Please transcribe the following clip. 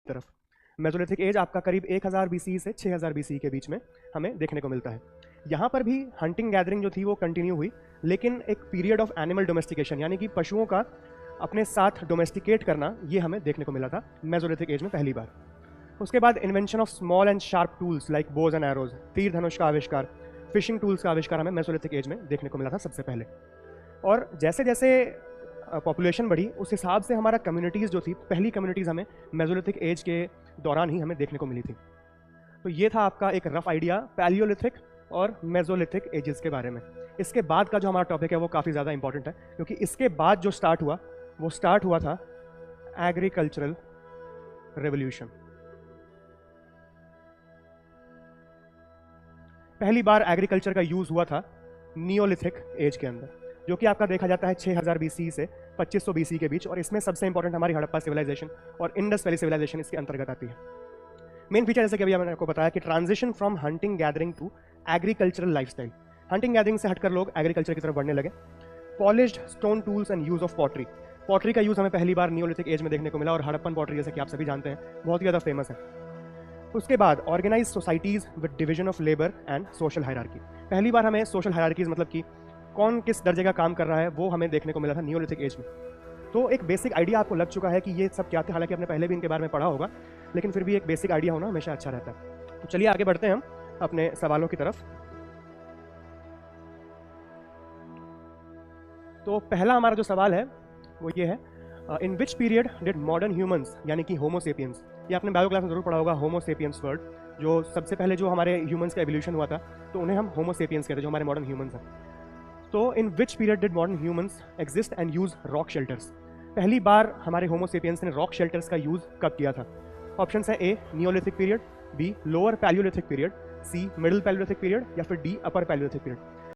तरफ। Mesolithic as आपका करीब 1000 BCE से 6000 BCE के बीच में हमें देखने को मिलता है। यहाँ पर भी हंटिंग गैदरिंग जो थी वो कंटिन्यू हुई, लेकिन एक पीरियड ऑफ एनिमल डोमेस्टिकेशन यानी कि पशुओं का अपने साथ डोमेस्टिकेट करना ये हमें देखने को मिला था मेसोलिथिक एज में पहली बार। उसके बाद invention of small and sharp tools like Bhoj and arrows, तीर धनुष का आविष्कार, फिशिंग टूल्स का आविष्कार हमें मेसोलिथिक एज में देखने को मिला था सबसे पहले। और जैसे जैसे पॉपुलेशन बढ़ी उस हिसाब से हमारा कम्युनिटीज़ जो थी, पहली कम्युनिटीज़ हमें मेसोलिथिक एज के दौरान ही हमें देखने को मिली थी। तो ये था आपका एक रफ आइडिया पैलियोलिथिक और मेसोलिथिक एजेस के बारे में। इसके बाद का जो हमारा टॉपिक है वो काफ़ी ज़्यादा इंपॉर्टेंट है, क्योंकि इसके बाद जो स्टार्ट हुआ था एग्रीकल्चरल रेवोल्यूशन। पहली बार एग्रीकल्चर का यूज़ हुआ था नियोलिथिक एज के अंदर, जो कि आपका देखा जाता है 6000 BCE से 2500 BCE के बीच। और इसमें सबसे इंपॉर्टेंट हमारी हड़प्पा सिविलाइजेशन और इंडस वैली सिविलाइजेशन इसके अंतर्गत आती है। मेन फीचर जैसे कि अभी मैंने आपको बताया कि transition from hunting gathering to agricultural lifestyle. Hunting gathering से हटकर लोग एग्रीकल्चर की तरफ बढ़ने लगे। Polished stone tools and use of pottery का यूज़ हमें पहली बार नियोलिथिक एज में देखने को मिला, और हड़प्पन पॉटरी जैसे कि आप सभी जानते हैं बहुत ही ज़्यादा फेमस है। उसके बाद organise societies with division of labour and social hierarchy. पहली बार हमें सोशल हायरार्कीज मतलब कि कौन किस दर्जे का काम कर रहा है वो हमें देखने को मिला था नियोलिथिक एज में। तो एक बेसिक आइडिया आपको लग चुका है कि ये सब क्या थे, हालांकि आपने पहले भी इनके बारे में पढ़ा होगा, लेकिन फिर भी एक बेसिक आइडिया होना हमेशा अच्छा रहता है। तो चलिए आगे बढ़ते हैं हम अपने सवालों की तरफ। तो पहला हमारा जो सवाल है वो ये है, in which period did modern humans यानी कि होमो सेपियंस, ये आपने बायो क्लास में जरूर पढ़ा होगा होमो सेपियंस वर्ड, जो सबसे पहले जो हमारे ह्यूमंस का एवोल्यूशन हुआ था तो उन्हें हम होमो सेपियंस कहते हैं, जो हमारे मॉडर्न ह्यूमंस हैं। तो in which period did modern humans exist and use rock shelters. पहली बार हमारे होमो सेपियंस ने रॉक शेल्टर्स का यूज कब किया था? ऑप्शन है a neolithic period, b lower palaeolithic period, c middle palaeolithic period, या फिर डी अपर पैलियोलिथिक पीरियड।